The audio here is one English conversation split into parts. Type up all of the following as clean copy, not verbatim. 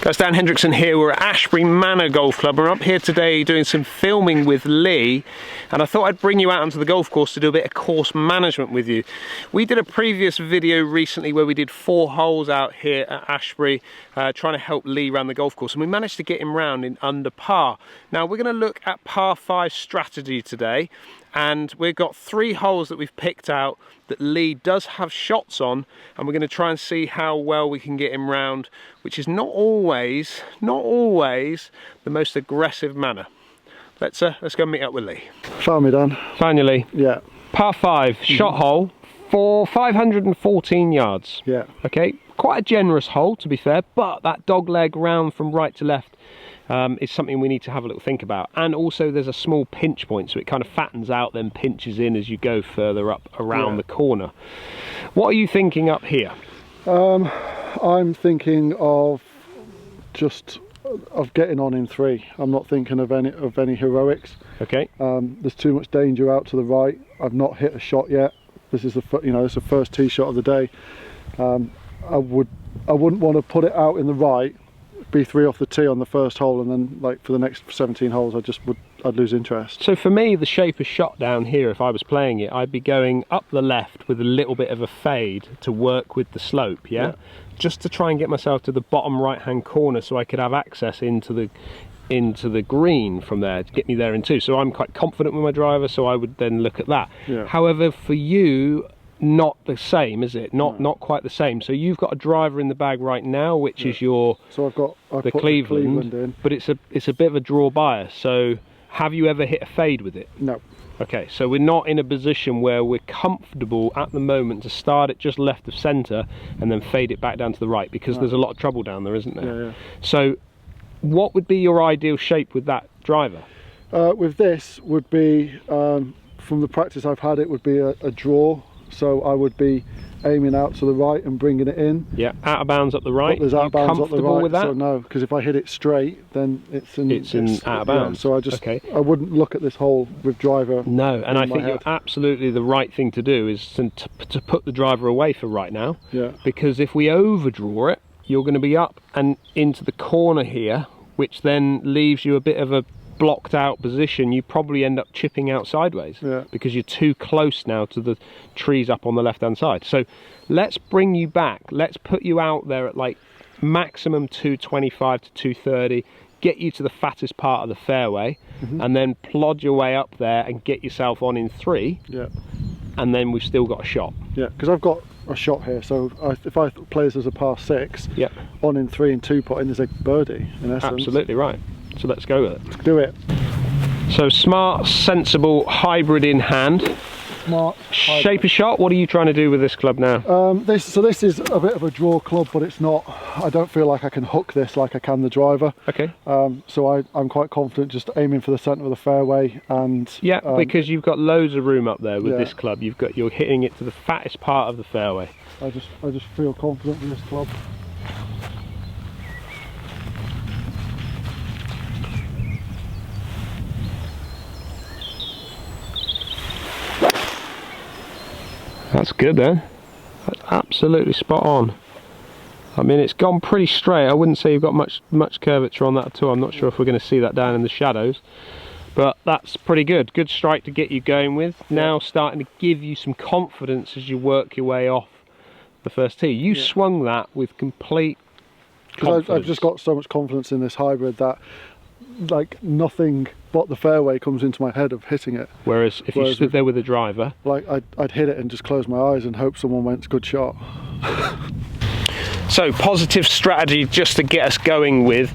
That's Dan Hendrickson here. We're at Ashbury Manor Golf Club. We're up here today doing some filming with Lee, and I thought I'd bring you out onto the golf course to do a bit of course management with you. We did a previous video recently where we did 4 holes out here at Ashbury trying to help Lee around the golf course, and we managed to get him round in under par. Now we're going to look at par 5 strategy today, and we've got 3 holes that we've picked out that Lee does have shots on, and we're going to try and see how well we can get him round, which is not always the most aggressive manner. Let's go meet up with Lee. Found me, Dan. Found you, Lee? Yeah. Par 5 shot hole for 514 yards. Yeah. Okay, quite a generous hole to be fair, but that dog leg round from right to left is something we need to have a little think about. And also there's a small pinch point, so it kind of fattens out, then pinches in as you go further up around the corner. What are you thinking up here? I'm thinking of getting on in 3. I'm not thinking of any heroics. Okay. There's too much danger out to the right. I've not hit a shot yet. This is the first tee shot of the day. I wouldn't want to put it out in the right, be 3 off the tee on the first hole, and then like for the next 17 holes I'd lose interest. So for me, the shape of shot down here, if I was playing it, I'd be going up the left with a little bit of a fade to work with the slope, yeah? Just to try and get myself to the bottom right hand corner so I could have access into the green from there to get me there in 2. So I'm quite confident with my driver, so I would then look at that. However, for you, not the same, is it? Not quite the same. So you've got a driver in the bag right now, which is your the Cleveland in, but it's a bit of a draw bias. So have you ever hit a fade with it? No. Okay, so we're not in a position where we're comfortable at the moment to start it just left of centre and then fade it back down to the right, because there's a lot of trouble down there, isn't there? Yeah. So what would be your ideal shape with that driver? With this would be, from the practice I've had, it would be a draw. So I would be aiming out to the right and bringing it in. Yeah, out of bounds up the right. But there's out of bounds up the right. With that? So no, because if I hit it straight, then it's out of bounds. So I wouldn't look at this hole with driver. No, and I think you're absolutely the right thing to do is to put the driver away for right now. Yeah. Because if we overdraw it, you're going to be up and into the corner here, which then leaves you a bit of a blocked out position. You probably end up chipping out sideways because you're too close now to the trees up on the left hand side. So let's bring you back, let's put you out there at like maximum 225 to 230, get you to the fattest part of the fairway, and then plod your way up there and get yourself on in 3, and then we've still got a shot. Because I've got a shot here, so if I play this as a par 6, on in 3 and 2 putting is a birdie in essence. Absolutely right. So let's go with it. Let's do it. So smart, sensible, hybrid in hand. Smart. Shape of shot, what are you trying to do with this club now? This is a bit of a draw club, but it's not, I don't feel like I can hook this like I can the driver. Okay. So I'm quite confident just aiming for the centre of the fairway, and because you've got loads of room up there with this club. You're hitting it to the fattest part of the fairway. I just feel confident with this club. That's good then. That's absolutely spot on. I mean, it's gone pretty straight. I wouldn't say you've got much curvature on that at all. I'm not sure if we're going to see that down in the shadows, but that's pretty good. Good strike to get you going with. Now starting to give you some confidence as you work your way off the first tee. You swung that with complete confidence. I've just got so much confidence in this hybrid that like nothing but the fairway comes into my head of hitting it. Whereas if you stood there with a driver, like I'd hit it and just close my eyes and hope someone went, good shot. So positive strategy just to get us going with.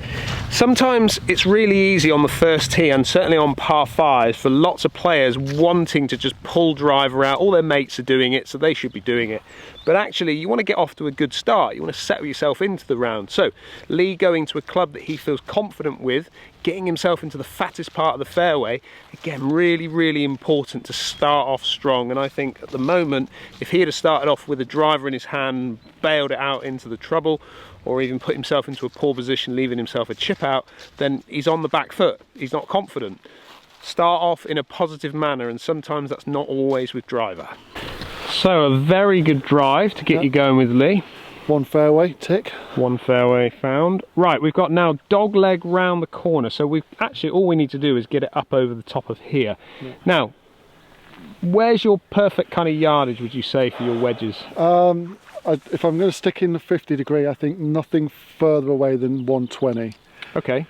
Sometimes it's really easy on the first tee, and certainly on par 5s, for lots of players wanting to just pull driver out. All their mates are doing it, so they should be doing it. But actually, you want to get off to a good start. You want to settle yourself into the round. So Lee going to a club that he feels confident with, getting himself into the fattest part of the fairway. Again, really, really important to start off strong. And I think at the moment, if he had started off with a driver in his hand, bailed it out into the trouble, or even put himself into a poor position, leaving himself a chip out, then he's on the back foot. He's not confident. Start off in a positive manner, and sometimes that's not always with driver. So a very good drive to get you going with Lee. One fairway, tick. One fairway found. Right, we've got now dog leg round the corner. So we've actually, all we need to do is get it up over the top of here. Yeah. Now, where's your perfect kind of yardage, would you say, for your wedges? If I'm going to stick in the 50 degree, I think nothing further away than 120. Okay.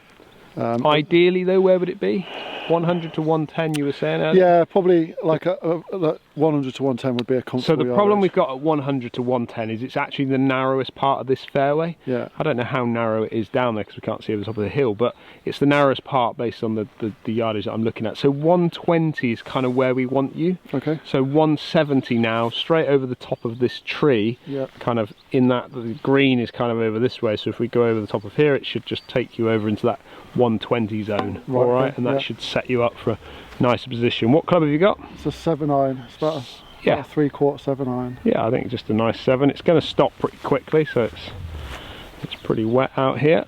Ideally though, where would it be? 100 to 110 you were saying earlier? Yeah, probably like 100 to 110 would be a comfortable So the problem we've got at 100 to 110 is it's actually the narrowest part of this fairway. Yeah. I don't know how narrow it is down there because we can't see over the top of the hill, but it's the narrowest part based on the yardage that I'm looking at. So 120 is kind of where we want you. Okay. So 170 now, straight over the top of this tree, yeah. kind of in that, the green is kind of over this way, so if we go over the top of here, it should just take you over into that 120 zone. Right, all right, okay, and that should set you up for a nicer position. What club have you got? It's a 7-iron. It's about a, yeah, about a 3/4 7-iron. Yeah, I think just a nice 7. It's going to stop pretty quickly, so it's pretty wet out here.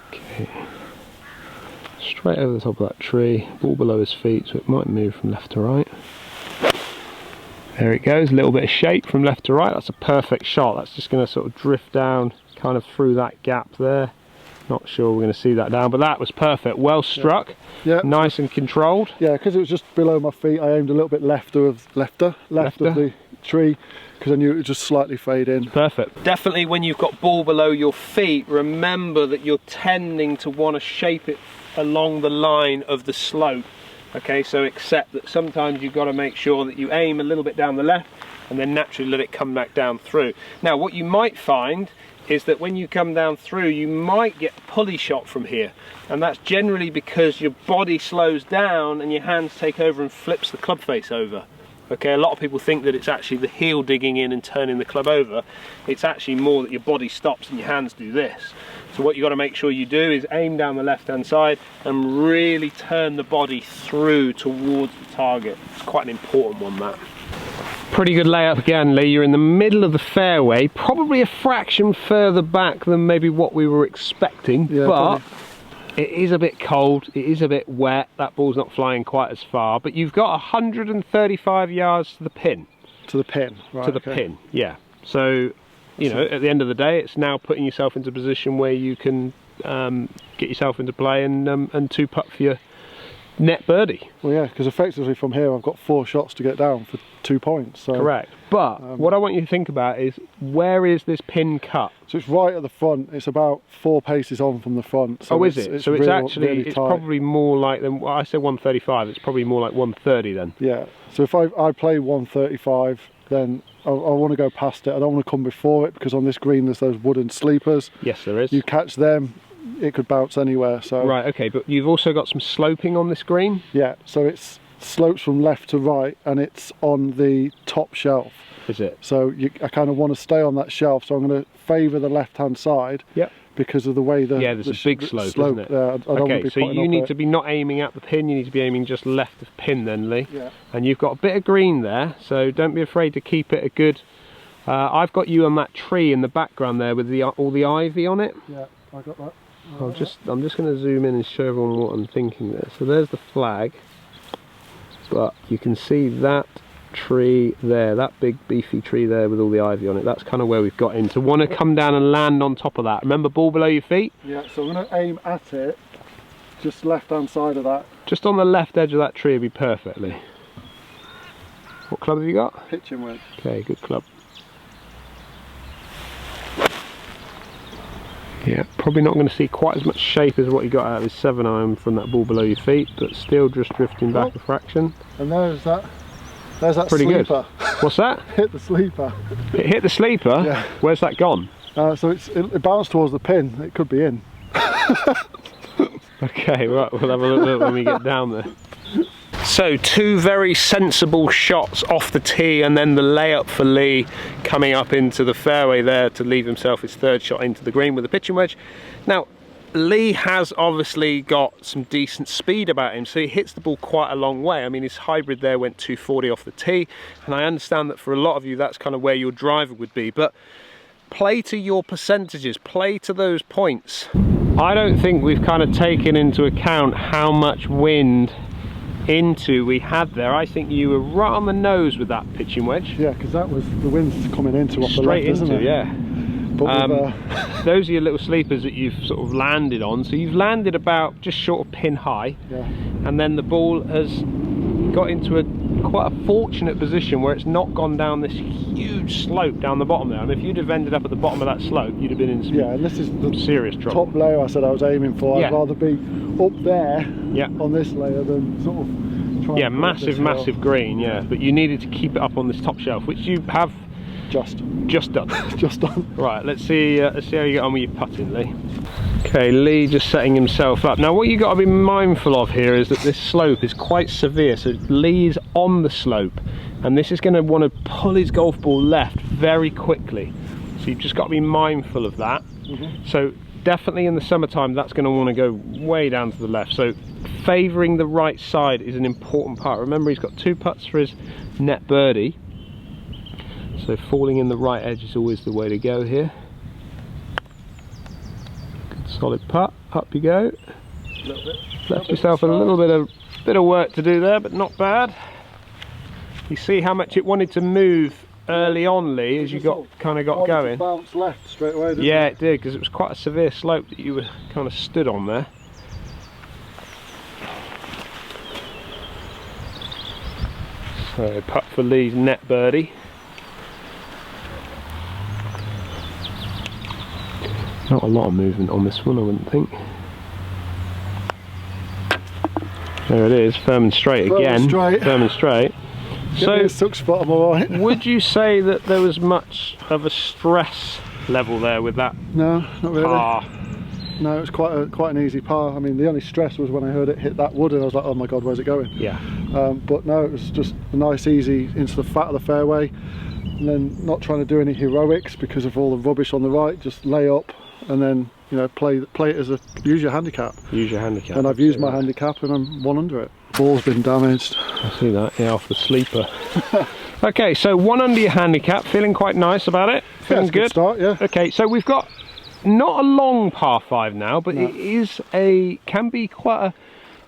Okay, straight over the top of that tree, ball below his feet, so it might move from left to right. There it goes, a little bit of shape from left to right. That's a perfect shot. That's just going to sort of drift down kind of through that gap there. Not sure we're going to see that down, but that was perfect. Well struck. Yeah. Nice and controlled. Yeah, because it was just below my feet, I aimed a little bit left of the tree, because I knew it would just slightly fade in. Perfect. Definitely when you've got ball below your feet, remember that you're tending to want to shape it along the line of the slope. Okay, so accept that sometimes you've got to make sure that you aim a little bit down the left and then naturally let it come back down through. Now what you might find is that when you come down through, you might get a pulley shot from here, and that's generally because your body slows down and your hands take over and flips the club face over. Okay, a lot of people think that it's actually the heel digging in and turning the club over. It's actually more that your body stops and your hands do this. So what you've got to make sure you do is aim down the left hand side and really turn the body through towards the target. It's quite an important one, that. Pretty good layup again, Lee. You're in the middle of the fairway, probably a fraction further back than maybe what we were expecting, yeah, but probably. It is a bit cold, it is a bit wet, that ball's not flying quite as far, but you've got 135 yards to the pin. To the pin, right. To the pin, yeah. So, you know, at the end of the day, it's now putting yourself into a position where you can get yourself into play and two putt for your net birdie. Well, yeah, because effectively from here I've got 4 shots to get down for 2 points. So, correct. But what I want you to think about is, where is this pin cut? So it's right at the front. It's about 4 paces on from the front. So oh, is it? So it's really, actually, really it's probably more like, well, I say 135, it's probably more like 130 then. Yeah. So if I play 135, then I want to go past it. I don't want to come before it, because on this green there's those wooden sleepers. Yes, there is. You catch them, it could bounce anywhere. So right, okay, but you've also got some sloping on this green? Yeah, so it's slopes from left to right and it's on the top shelf. Is it? So I kind of want to stay on that shelf, so I'm going to favour the left hand side. Yep. Because of the way there's a big slope, isn't it? I don't want to be so you need to be not aiming at the pin, you need to be aiming just left of pin then, Lee. Yeah. And you've got a bit of green there, so don't be afraid to keep it a good... I've got you on that tree in the background there with all the ivy on it. Yeah, I got that. I'm just going to zoom in and show everyone what I'm thinking there. So there's the flag, but you can see that tree there, that big beefy tree there with all the ivy on it. That's kind of where we've got in. So want to come down and land on top of that. Remember, ball below your feet? Yeah, so I'm going to aim at it, just left hand side of that. Just on the left edge of that tree would be perfectly. What club have you got? Pitching wedge. Okay, good club. Yeah, probably not going to see quite as much shape as what you got out of his 7-iron from that ball below your feet, but still just drifting back a fraction. And there's that pretty sleeper. Good. What's that? Hit the sleeper. It hit the sleeper? Yeah. Where's that gone? So it bounced towards the pin. It could be in. Okay, right, we'll have a look when we get down there. So 2 very sensible shots off the tee, and then the layup for Lee coming up into the fairway there to leave himself his 3rd shot into the green with a pitching wedge. Now, Lee has obviously got some decent speed about him, so he hits the ball quite a long way. I mean, his hybrid there went 240 off the tee, and I understand that for a lot of you that's kind of where your driver would be, but play to your percentages, play to those points. I don't think we've kind of taken into account how much wind into we had there. I think you were right on the nose with that pitching wedge. Yeah, because that was the wind's coming into off the Straight left, isn't into, it? yeah. But Those are your little sleepers that you've sort of landed on. So you've landed about just short of pin high, yeah, and then the ball has got into quite a fortunate position where it's not gone down this huge slope down the bottom there. And if you'd have ended up at the bottom of that slope, you'd have been in some yeah, and this is the serious trouble. top layer I said I was aiming for. Yeah. I'd rather be up there Yeah. on this layer than sort of trying Yeah, to go up this hill. massive green, yeah. But you needed to keep it up on this top shelf, which you have Just done. just done. Right, let's see how you get on with your putting, Lee. Okay, Lee just setting himself up. Now what you got to be mindful of here is that this slope is quite severe, so Lee's on the slope, and this is going to want to pull his golf ball left very quickly. So you've just got to be mindful of that. So definitely in the summertime that's going to want to go way down to the left. So favouring the right side is an important part. Remember, he's got 2 putts for his net birdie. So falling in the right edge is always the way to go here. Good solid putt, up you go. Left yourself a little bit of work to do there, but not bad. You see how much it wanted to move early on, Lee, as you got going. Bounce left straight away, didn't Yeah, it did, because it was quite a severe slope that you were kind of stood on there. So putt for Lee's net birdie. Not a lot of movement on this one, I wouldn't think. There it is, firm and straight again. Firm and straight. Get me a suck spot, I'm alright. Would you say that there was much of a stress level there with that No, not really. par? No, it was quite an easy par. I mean, the only stress was when I heard it hit that wood and I was like, oh my god, where's it going? Yeah. But no, it was just a nice, easy into the fat of the fairway, and then not trying to do any heroics because of all the rubbish on the right. Just lay up and then, you know, play it as use your handicap. Use your handicap. And I've used my handicap and I'm 1 under it. Ball's been damaged. I see that, yeah, off the sleeper. Okay, so 1 under your handicap, feeling quite nice about it. Feeling Yeah, good start, yeah. Okay, so we've got not a long par 5 now, but it can be quite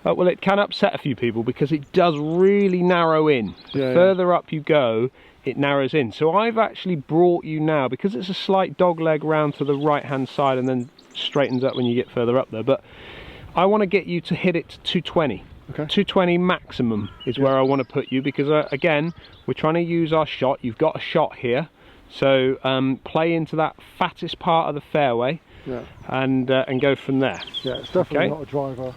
a well, it can upset a few people because it does really narrow in. The further up you go, it narrows in. So I've actually brought you now, because it's a slight dog leg round to the right hand side and then straightens up when you get further up there, but I want to get you to hit it to 220. Okay. 220 maximum is where I want to put you, because again, we're trying to use our shot. You've got a shot here, so play into that fattest part of the fairway, and go from there. Yeah, it's definitely not a driver.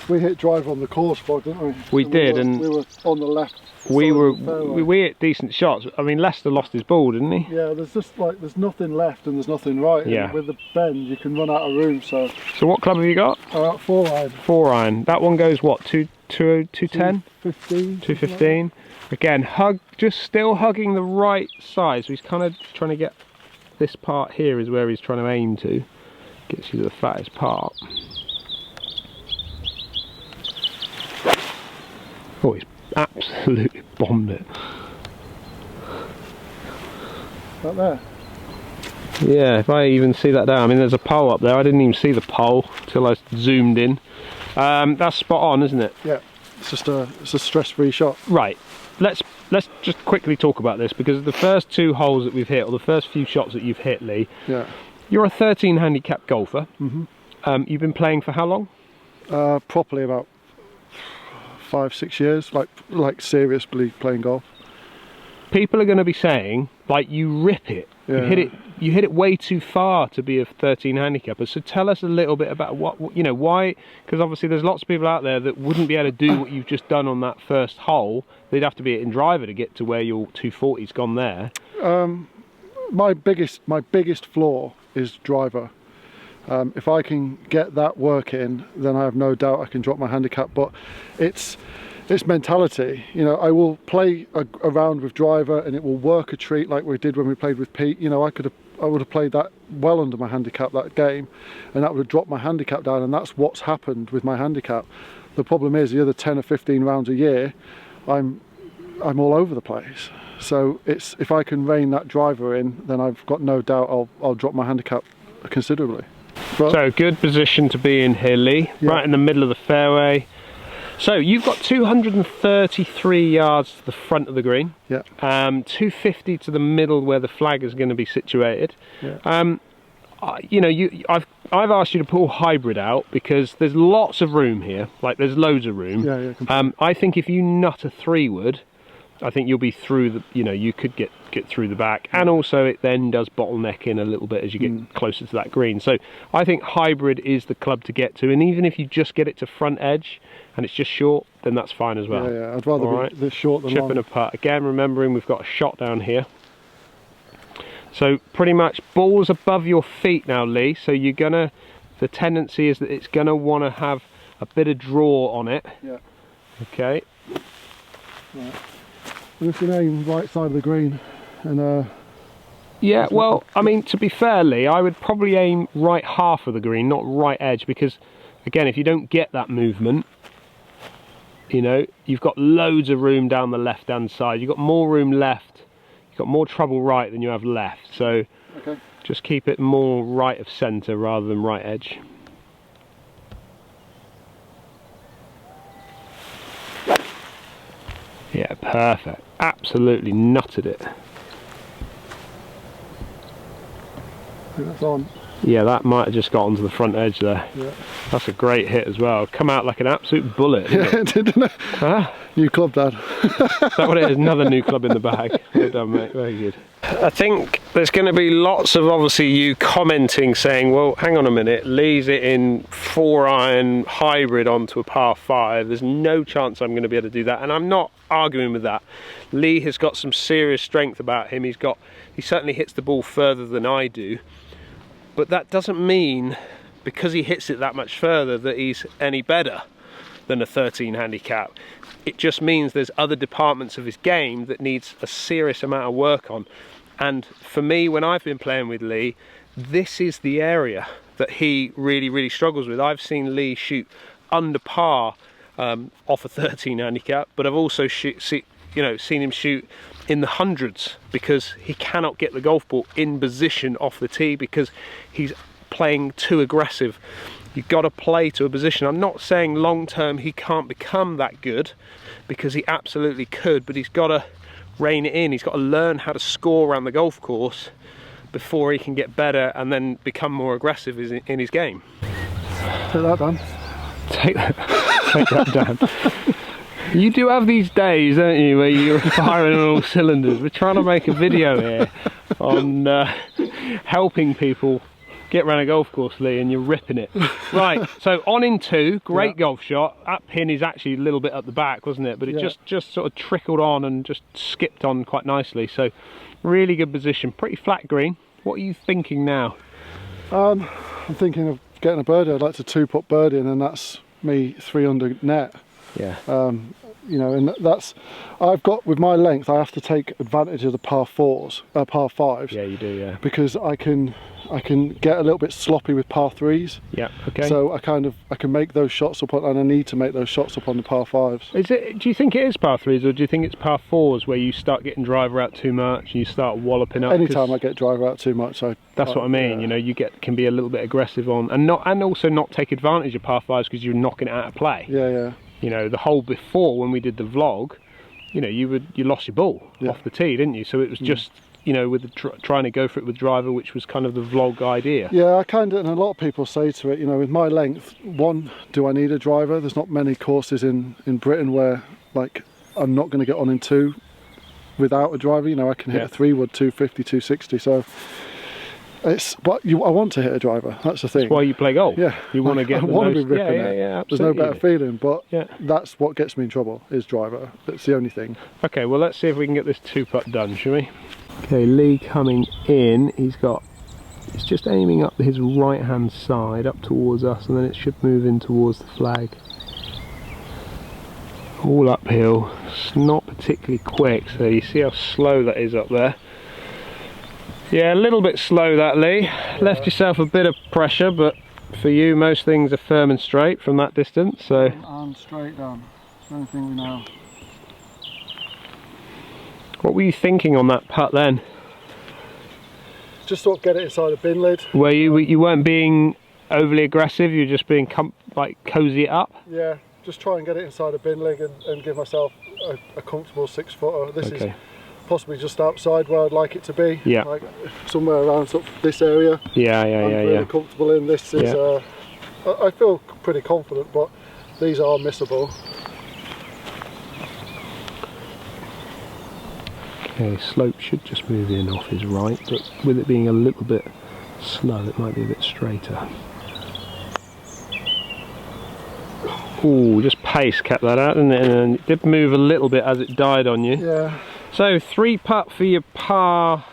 We hit driver on the course, didn't we? We did, and we were on the left. We hit decent shots. I mean, Lester lost his ball, didn't he? Yeah, there's just like there's nothing left and there's nothing right. Yeah. And with the bend, you can run out of room. So what club have you got? 4 iron. 4 iron. That one goes what? 210? 215. 215. Again, just still hugging the right side. So he's kind of trying to get this part here is where he's trying to aim to. Gets you to the fattest part. Oh, he's absolutely bombed it. Right there. Yeah, if I even see that down. I mean, there's a pole up there. I didn't even see the pole till I zoomed in. That's spot on, isn't it? Yeah, it's a stress-free shot. Right. Let's just quickly talk about this, because the first 2 holes that we've hit, or the first few shots that you've hit, Lee. Yeah. You're a 13 handicap golfer. You've been playing for how long? Properly about 5-6 years, like seriously playing golf. People are going to be saying, like, you rip it. Yeah. You hit it way too far to be a 13 handicapper. So tell us a little bit about what you know, why, because obviously there's lots of people out there that wouldn't be able to do what you've just done on that first hole. They'd have to be in driver to get to where your 240's gone there. My biggest flaw is driver. If I can get that work in, then I have no doubt I can drop my handicap. But it's mentality. You know, I will play a round with driver and it will work a treat like we did when we played with Pete. You know, I would have played that well under my handicap that game, and that would have dropped my handicap down, and that's what's happened with my handicap. The problem is the other 10 or 15 rounds a year, I'm all over the place. So if I can rein that driver in, then I've got no doubt I'll drop my handicap considerably. But, so good position to be in here, Lee. Right in the middle of the fairway. So you've got 233 yards to the front of the green. Yeah. 250 to the middle where the flag is going to be situated. Yeah. You know, I've asked you to pull hybrid out because there's lots of room here. Like there's loads of room. Yeah, yeah. Completely. I think if you nut a 3-wood, I think you'll be through the. You know, you could get through the back, and also it then does bottleneck in a little bit as you get closer to that green. So I think hybrid is the club to get to, and even if you just get it to front edge and it's just short, then that's fine as well. Yeah, yeah. I'd rather be this short than long. Chipping a putt again. Remembering we've got a shot down here. So pretty much ball's above your feet now, Lee. So you're gonna. The tendency is that it's gonna want to have a bit of draw on it. Yeah. Okay. Right. I'm just gonna aim right side of the green, and yeah. Well, I mean, to be fair, Lee, I would probably aim right half of the green, not right edge, because again, if you don't get that movement, you know, you've got loads of room down the left-hand side. You've got more room left. You've got more trouble right than you have left. So okay. Just keep it more right of centre rather than right edge. Yeah, perfect. Absolutely nutted it. I think that's on. Yeah, that might have just got onto the front edge there. Yeah. That's a great hit as well. Come out like an absolute bullet. Yeah, it did, didn't it? Huh? New club, Dad. Is that what it is? Another new club in the bag. Well done, mate. Very good. I think there's going to be lots of obviously you commenting saying, well, hang on a minute, Lee's it in 4-iron hybrid onto a par 5. There's no chance I'm going to be able to do that. And I'm not arguing with that. Lee has got some serious strength about him. He certainly hits the ball further than I do. But that doesn't mean, because he hits it that much further, that he's any better than a 13 handicap. It just means there's other departments of his game that needs a serious amount of work on. And for me, when I've been playing with Lee, this is the area that he really, really struggles with. I've seen Lee shoot under par off a 13 handicap, but I've also seen him shoot in the hundreds because he cannot get the golf ball in position off the tee because he's playing too aggressive. You've got to play to a position. I'm not saying long term he can't become that good, because he absolutely could, but he's got to rein it in. He's got to learn how to score around the golf course before he can get better and then become more aggressive in his game. Take that, Dan. Take that, Dan. You do have these days, don't you, where you're firing on all cylinders. We're trying to make a video here on helping people get around a golf course, Lee, and you're ripping it. Right, so on in 2, great golf shot. That pin is actually a little bit at the back, wasn't it? But it just sort of trickled on and just skipped on quite nicely. So really good position, pretty flat green. What are you thinking now? I'm thinking of getting a birdie. I'd like to 2-putt birdie, and then that's me 3 under net. Yeah. You know, and that's, I've got, with my length, I have to take advantage of the par 5s. Yeah, you do, yeah. Because I can get a little bit sloppy with par 3s. Yeah, okay. So I can make those shots up on, and I need to make those shots up on the par 5s. Do you think it is par 3s, or do you think it's par 4s where you start getting driver out too much and you start walloping up? Anytime I get driver out too much, that's what I mean. Yeah. You know, can be a little bit aggressive on, and also not take advantage of par 5s because you're knocking it out of play. Yeah, yeah. You know, the hole before when we did the vlog, you know, you lost your ball off the tee, didn't you? So it was just, you know, with trying to go for it with driver, which was kind of the vlog idea. Yeah, I kind of, and a lot of people say to it, you know, with my length, one, do I need a driver? There's not many courses in Britain where, like, I'm not going to get on in 2 without a driver. You know, I can hit a 3-wood 250, 260. So it's, but I want to hit a driver. That's the thing. That's why you play golf. Yeah, you want to get. I want to be ripping it. Yeah, there's no better feeling, but yeah, that's what gets me in trouble is driver. That's the only thing. Okay, well let's see if we can get this 2-putt done, shall we? Okay, Lee coming in. He's just aiming up his right hand side up towards us, and then it should move in towards the flag. All uphill. It's not particularly quick, so you see how slow that is up there. Yeah, a little bit slow that, Lee. Yeah. Left yourself a bit of pressure, but for you most things are firm and straight from that distance, so. And straight down. That's the only thing we know. What were you thinking on that putt then? Just sort of get it inside a bin lid. Were you weren't being overly aggressive, you were just being like cozy it up? Yeah, just try and get it inside a bin leg and give myself a comfortable 6 footer. This is possibly just outside where I'd like it to be. Yeah. Like somewhere around sort of this area. Yeah, I'm really comfortable in. This is, I feel pretty confident, but these are missable. Okay, slope should just move in off his right, but with it being a little bit slow, it might be a bit straighter. Ooh, just pace kept that out, didn't it? And it did move a little bit as it died on you. Yeah. So 3 putt for your par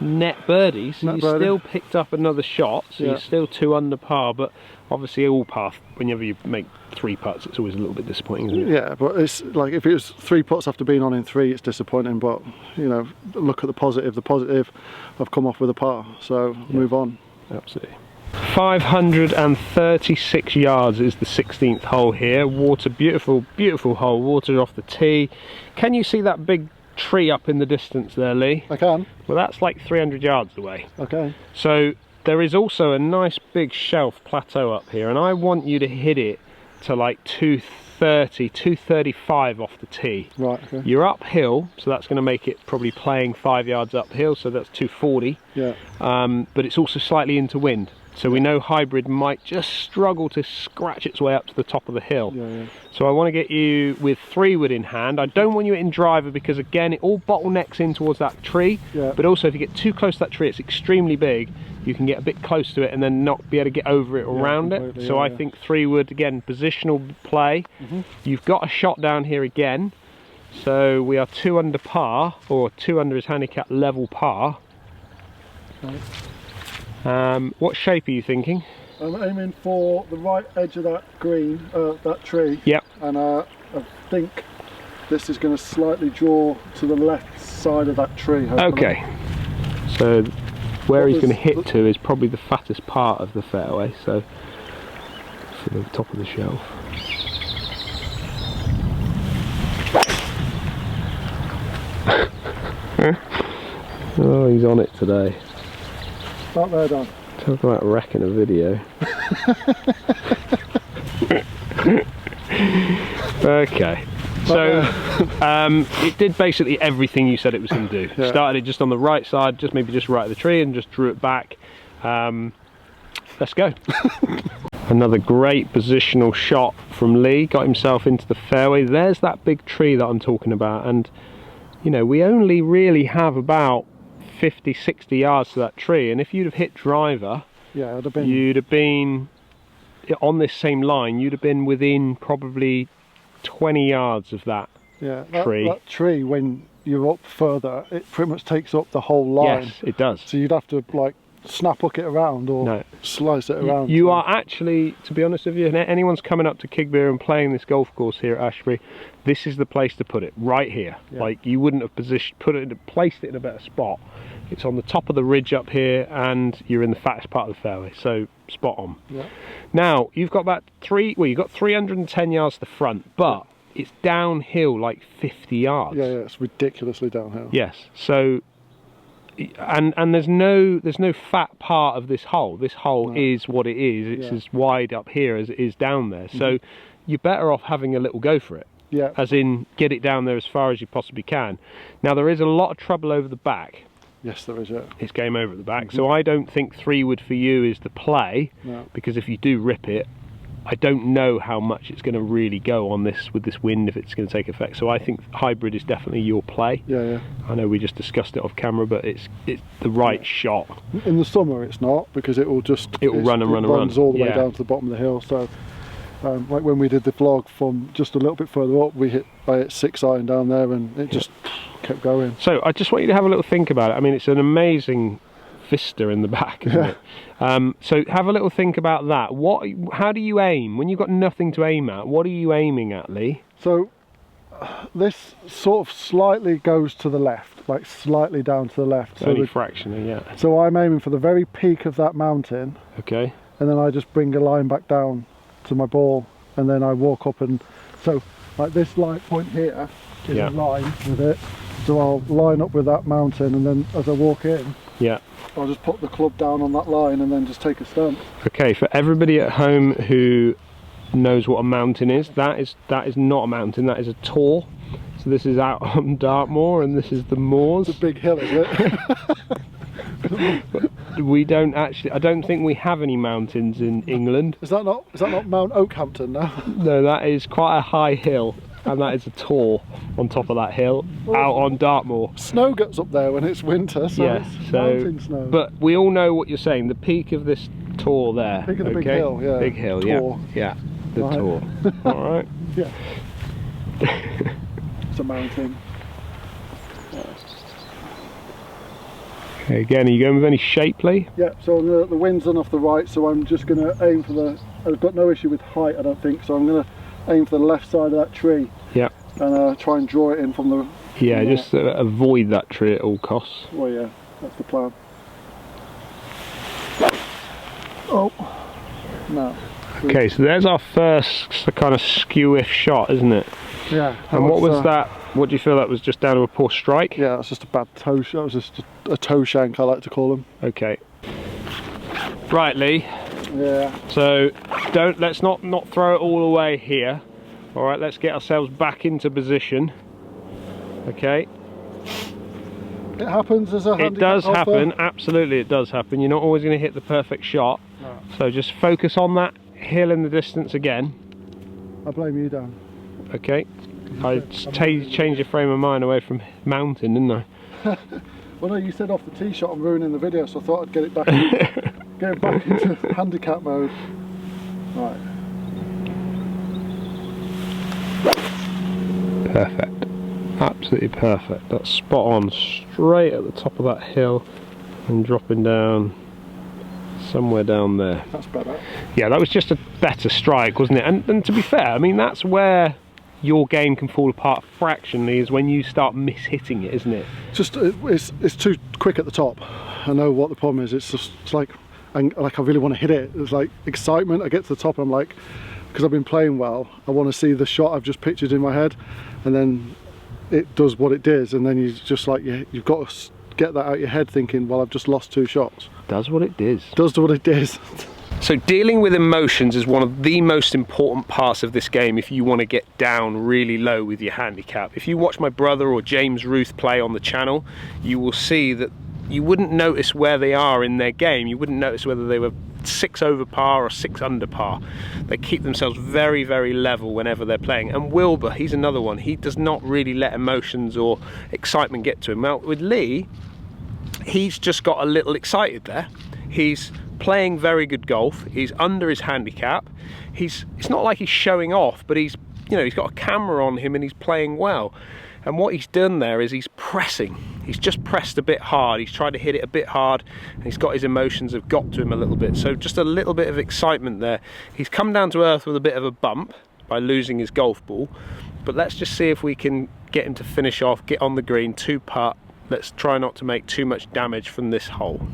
net birdie, so you still picked up another shot, so you're still 2 under par, but obviously all par, whenever you make 3 putts, it's always a little bit disappointing, isn't it? Yeah, but it's like, if it was 3 putts after being on in 3, it's disappointing, but you know, look at the positive. The positive, I've come off with a par, so move on. Absolutely. 536 yards is the 16th hole here. Water, beautiful, beautiful hole. Water off the tee. Can you see that big tree up in the distance there, Lee? I can. Well, that's like 300 yards away. Okay. So there is also a nice big shelf plateau up here, and I want you to hit it to like 230, 235 off the tee. Right, okay. You're uphill, so that's going to make it probably playing 5 yards uphill, so that's 240. Yeah. But it's also slightly into wind. So we know Hybrid might just struggle to scratch its way up to the top of the hill. So I want to get you with 3 wood in hand. I don't want you in driver because, again, it all bottlenecks in towards that tree. But also, if you get too close to that tree, it's extremely big. You can get a bit close to it and then not be able to get over it around it. So I think 3 wood, again, positional play. You've got a shot down here again. So we are 2 under par, or 2 under his handicap level par. What shape are you thinking? I'm aiming for the right edge of that green, that tree. Yep. And I think this is going to slightly draw to the left side of that tree. Hopefully. Okay. So where he's going to hit to is probably the fattest part of the fairway. So to the top of the shelf. Oh, he's on it today. Not there, Dan. Talk about wrecking a video. Okay, so it did basically everything you said it was going to do. Started it just on the right side, just maybe just right of the tree, and just drew it back. Let's go. Another great positional shot from Lee, got himself into the fairway. There's that big tree that I'm talking about, and you know, we only really have about 50, 60 yards to that tree, and if you'd have hit driver, you'd have been on this same line, you'd have been within probably 20 yards of that tree. That tree, when you're up further, it pretty much takes up the whole line. Yes, it does. So you'd have to like snap hook it around or slice it around. You are actually, to be honest with you, if anyone's coming up to Kigbere and playing this golf course here at Ashbury, this is the place to put it, right here. Like, you wouldn't have placed it in a better spot. It's on the top of the ridge up here, and you're in the fattest part of the fairway, so spot on. Now, you've got about you've got 310 yards to the front, but it's downhill like 50 yards. It's ridiculously downhill. Yes, so and there's no fat part of this hole. This hole is what it is. It's as wide up here as it is down there. So you're better off having a little go for it. As in, get it down there as far as you possibly can. Now, there is a lot of trouble over the back. Yes, there is. It's game over at the back. So I don't think 3 wood for you is the play, because if you do rip it, I don't know how much it's going to really go on this with this wind, if it's going to take effect. So I think Hybrid is definitely your play. I know we just discussed it off camera, but it's the right shot. In the summer it's not, because it will run and run and runs all the way down to the bottom of the hill. So like when we did the vlog from just a little bit further up, I hit 6 iron down there, and it just kept going. So I just want you to have a little think about it. I mean, it's an amazing vista in the back, isn't it? So have a little think about that. How do you aim when you've got nothing to aim at? What are you aiming at, Lee? So this sort of slightly goes to the left, like slightly down to the left. Only fractionally, So I'm aiming for the very peak of that mountain. Okay. And then I just bring a line back down to my ball, and then I walk up, and so like this light point here is a line with it. So I'll line up with that mountain, and then as I walk in, I'll just put the club down on that line and then just take a stump. Okay, for everybody at home who knows what a mountain is. That is not a mountain. That is a tor. So this is out on Dartmoor, and this is the moors. It's a big hill, is it? We don't actually. I don't think we have any mountains in England. Is that not Mount Oakhampton now? No, that is quite a high hill, and that is a tor on top of that hill, out on Dartmoor. Snow gets up there when it's winter, so Yeah, it's so mountain snow. but we all know what you're saying. The peak of this tor there. Peak of the okay? big hill, yeah. Big hill, Tor. yeah, the Right. tor. All right. Yeah. It's a mountain. Okay, again, are you going with any shapely? Yeah, so the wind's on off the right, so I'm just going to aim for the... I've got no issue with height, I don't think, so I'm going to aim for the left side of that tree. Yeah. And try and draw it in from the... Yeah, from just avoid that tree at all costs. Well, yeah, that's the plan. Oh, no. Okay, so there's our first kind of skewish shot, isn't it? Yeah. And what was that? What do you feel that was just down to a poor strike? Yeah, that's just a bad toe. That was just a toe shank, I like to call them. Okay. Right, Lee. Yeah. So let's not throw it all away here. All right, let's get ourselves back into position. Okay. It happens as a handicap It does golfer. happen. Absolutely, it does happen. You're not always going to hit the perfect shot. No. So just focus on that hill in the distance again. I blame you, Dan. Okay. I changed your frame of mind away from mountain, didn't I? Well, no, you said off the tee shot I'm ruining the video, so I thought I'd get it back into handicap mode. Right. Perfect. Absolutely perfect. That's spot on. Straight at the top of that hill and dropping down somewhere down there. That's better. Yeah, that was just a better strike, wasn't it? And to be fair, I mean, that's where your game can fall apart fractionally, is when you start mishitting it, isn't it? Just it's too quick at the top. I know what the problem is. It's just like I really want to hit it. It's like excitement. I get to the top and I'm like, because I've been playing well, I want to see the shot I've just pictured in my head, and then it does what it does, and then you just like you've got to get that out of your head, thinking, well, I've just lost 2 shots. Does what it does. Does what it does. So dealing with emotions is one of the most important parts of this game if you want to get down really low with your handicap. If you watch my brother or James Ruth play on the channel, you will see that you wouldn't notice where they are in their game. You wouldn't notice whether they were 6 over par or 6 under par. They keep themselves very, very level whenever they're playing. And Wilbur, he's another one. He does not really let emotions or excitement get to him. Now with Lee, he's just got a little excited there. He's playing very good golf. He's under his handicap. It's not like he's showing off, but he's got a camera on him and he's playing well. And what he's done there is he's pressing. He's just pressed a bit hard. He's tried to hit it a bit hard, and he's got his emotions have got to him a little bit. So just a little bit of excitement there. He's come down to earth with a bit of a bump by losing his golf ball. But let's just see if we can get him to finish off, get on the green, 2-putt. Let's try not to make too much damage from this hole.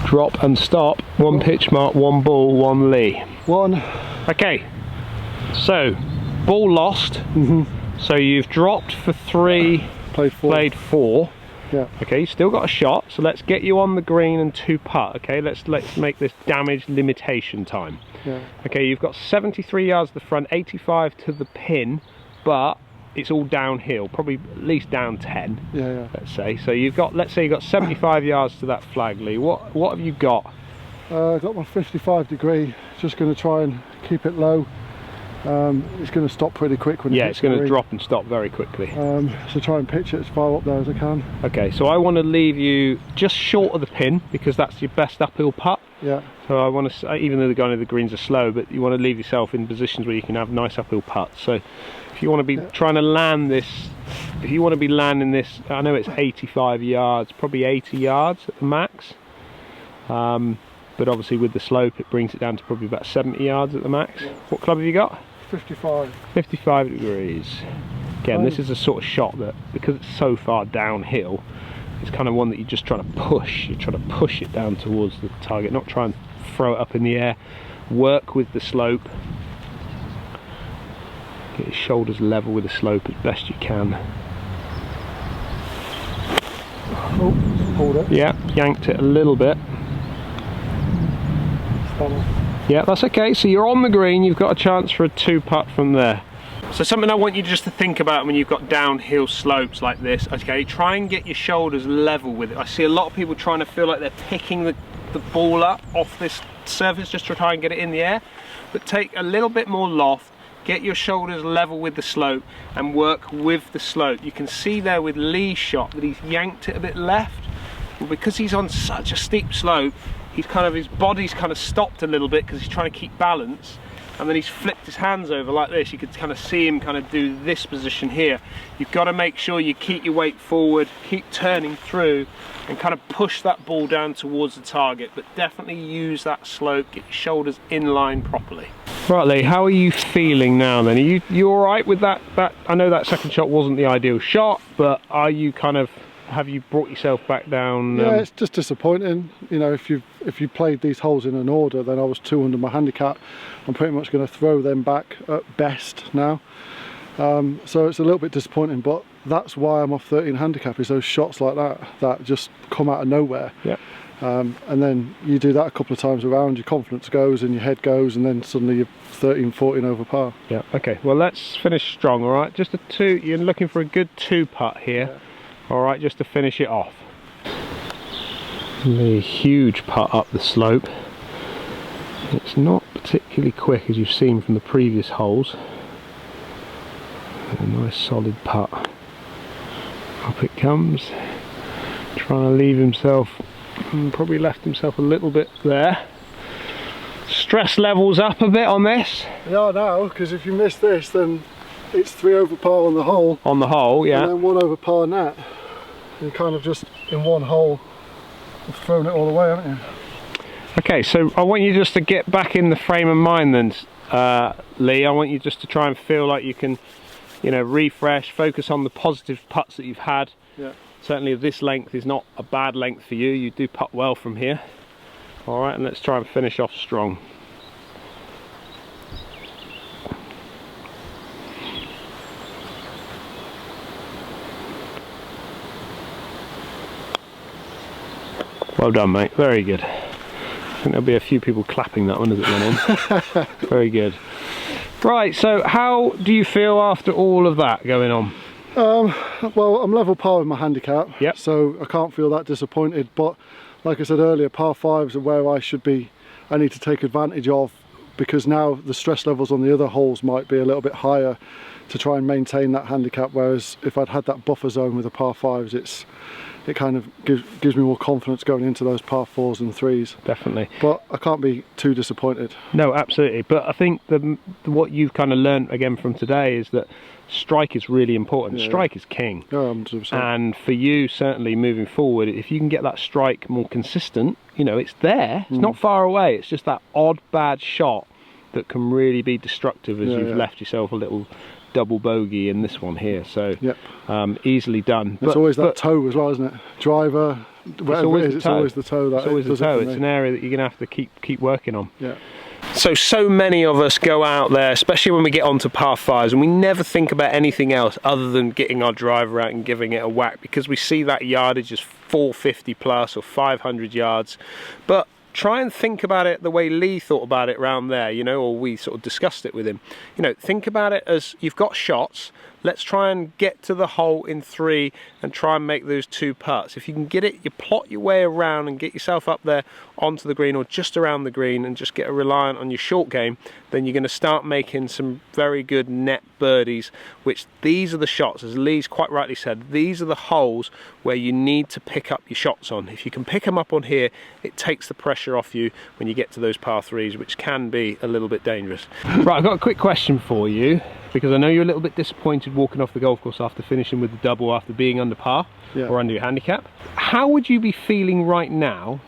Drop and stop. 1 pitch mark, 1 ball, 1 Lee. 1. Okay, so ball lost. So you've dropped for 3, Played 4. played 4. Yeah. Okay, you still got a shot, so let's get you on the green and 2-putt. Okay, let's make this damage limitation time. Yeah. Okay, you've got 73 yards to the front, 85 to the pin, but it's all downhill, probably at least down 10. Yeah. Let's say. So let's say you've got 75 yards to that flag, Lee. What have you got? I've got my 55 degree. Just going to try and keep it low. It's going to stop pretty quick when it Yeah, hits it's going the to green. drop and stop very quickly. So try and pitch it as far up there as I can. Okay, so I want to leave you just short of the pin because that's your best uphill putt. Yeah. So I want to, even though the greens are slow, but you want to leave yourself in positions where you can have nice uphill putts. So if you want to be trying to land this, if you want to be landing this, I know it's 85 yards, probably 80 yards at the max. But obviously with the slope it brings it down to probably about 70 yards at the max. Yeah. What club have you got? 55. 55 degrees. Again, this is a sort of shot that, because it's so far downhill, it's kind of one that you're just trying to push. You're trying to push it down towards the target, not try and throw it up in the air. Work with the slope. Get your shoulders level with the slope as best you can. Oh, pulled it. Yeah, yanked it a little bit. Stunner. Yeah, that's okay. So you're on the green, you've got a chance for a 2-putt from there. So something I want you just to think about when you've got downhill slopes like this, okay, try and get your shoulders level with it. I see a lot of people trying to feel like they're picking the ball up off this surface just to try and get it in the air, but take a little bit more loft, get your shoulders level with the slope and work with the slope. You can see there with Lee's shot that he's yanked it a bit left. Well, because he's on such a steep slope, his body's kind of stopped a little bit because he's trying to keep balance, and then he's flipped his hands over like this. You could kind of see him kind of do this position here. You've got to make sure you keep your weight forward, keep turning through, and kind of push that ball down towards the target, but definitely use that slope, get your shoulders in line properly. Right, Lee, how are you feeling now then? Are you all right with that? I know that second shot wasn't the ideal shot, but are you kind of, have you brought yourself back down? Yeah, it's just disappointing. You know, if you played these holes in an order, then I was 2 under my handicap. I'm pretty much going to throw them back at best now. So it's a little bit disappointing, but that's why I'm off 13 handicap, is those shots like that just come out of nowhere. Yeah. And then you do that a couple of times around, your confidence goes and your head goes, and then suddenly you're 13, 14 over par. Yeah, okay, well let's finish strong, all right? Just a 2, you're looking for a good 2-putt here. Yeah. All right, just to finish it off. A huge putt up the slope. It's not particularly quick, as you've seen from the previous holes. A nice solid putt. Up it comes. Trying to leave himself, probably left himself a little bit there. Stress levels up a bit on this. Yeah, now, because if you miss this, then it's 3 over par on the hole. On the hole, yeah. And then 1 over par net. You kind of just in one hole have thrown it all away, haven't you? Okay, so I want you just to get back in the frame of mind then, Lee. I want you just to try and feel like you can, you know, refresh, focus on the positive putts that you've had. Yeah. Certainly this length is not a bad length for you. You do putt well from here. All right, and let's try and finish off strong. Well done, mate. Very good. I think there'll be a few people clapping that one as it went on. Very good. Right, so how do you feel after all of that going on? Well, I'm level par with my handicap, yep. So I can't feel that disappointed, but like I said earlier, par 5s are where I should be, I need to take advantage of, because now the stress levels on the other holes might be a little bit higher to try and maintain that handicap, whereas if I'd had that buffer zone with the par 5s, it kind of gives me more confidence going into those par 4s and 3s. Definitely. But I can't be too disappointed. No, absolutely. But I think what you've kind of learned again from today is that strike is really important. Yeah. Strike is king. Yeah, 100%. And for you, certainly moving forward, if you can get that strike more consistent, you know, it's there. It's not far away. It's just that odd bad shot that can really be destructive as you've left yourself a little double bogey in this one here. So easily done. It's always that toe as well, isn't it? Driver, whatever it is, it's always the toe. It's always the toe. It's an area that you're going to have to keep working on. Yeah. So many of us go out there, especially when we get onto par 5s, and we never think about anything else other than getting our driver out and giving it a whack, because we see that yardage is 450 plus or 500 yards. But try and think about it the way Lee thought about it round there, you know, or we sort of discussed it with him. You know, think about it as you've got shots. Let's try and get to the hole in 3 and try and make those 2 putts. If you can get it, you plot your way around and get yourself up there onto the green or just around the green and just get reliant on your short game, then you're going to start making some very good net birdies, which these are the shots, as Lee's quite rightly said, these are the holes where you need to pick up your shots on. If you can pick them up on here, it takes the pressure off you when you get to those par 3s, which can be a little bit dangerous. Right, I've got a quick question for you, because I know you're a little bit disappointed walking off the golf course after finishing with the double after being under par or under your handicap. How would you be feeling right now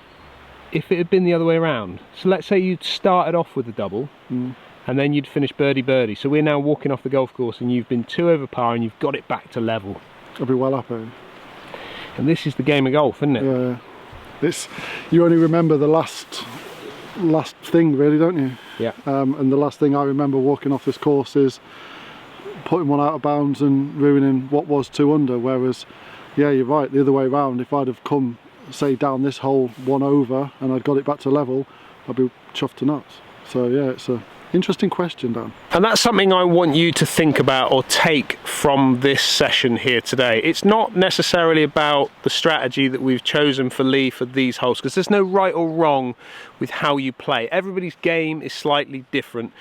if it had been the other way around? So let's say you'd started off with the double and then you'd finish birdie. So we're now walking off the golf course and you've been 2 over par and you've got it back to level. I'll be well happy. And this is the game of golf, isn't it? Yeah. This, you only remember the last thing, really, don't you? Yeah. And the last thing I remember walking off this course is putting one out of bounds and ruining what was 2 under, whereas yeah, you're right, the other way around, if I'd have come say down this hole 1 over and I'd got it back to level, I'd be chuffed to nuts. So yeah, it's a interesting question, Dan. And that's something I want you to think about or take from this session here today. It's not necessarily about the strategy that we've chosen for Lee for these holes, because there's no right or wrong with how you play. Everybody's game is slightly different.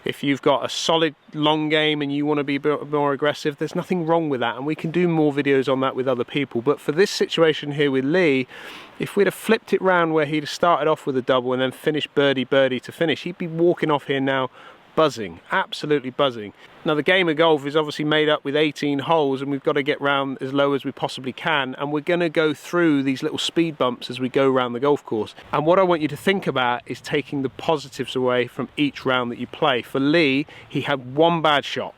If you've got a solid long game and you want to be a bit more aggressive, there's nothing wrong with that, and we can do more videos on that with other people. But for this situation here with Lee, if we'd have flipped it round where he'd have started off with a double and then finished birdie to finish, he'd be walking off here now buzzing, absolutely buzzing. Now the game of golf is obviously made up with 18 holes, and we've got to get round as low as we possibly can, and we're going to go through these little speed bumps as we go around the golf course. And what I want you to think about is taking the positives away from each round that you play. For Lee, he had one bad shot.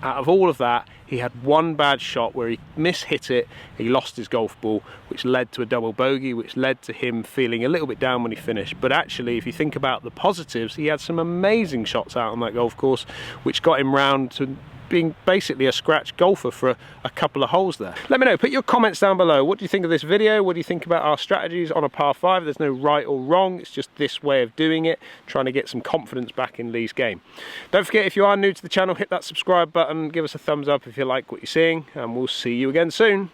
Out of all of that, he had one bad shot where he mishit it, he lost his golf ball, which led to a double bogey, which led to him feeling a little bit down when he finished. But actually, if you think about the positives, he had some amazing shots out on that golf course, which got him round to being basically a scratch golfer for a couple of holes there. Let me know, put your comments down below. What do you think of this video? What do you think about our strategies on a par 5? There's no right or wrong, it's just this way of doing it, trying to get some confidence back in Lee's game. Don't forget, if you are new to the channel, hit that subscribe button, give us a thumbs up if you like what you're seeing, and we'll see you again soon.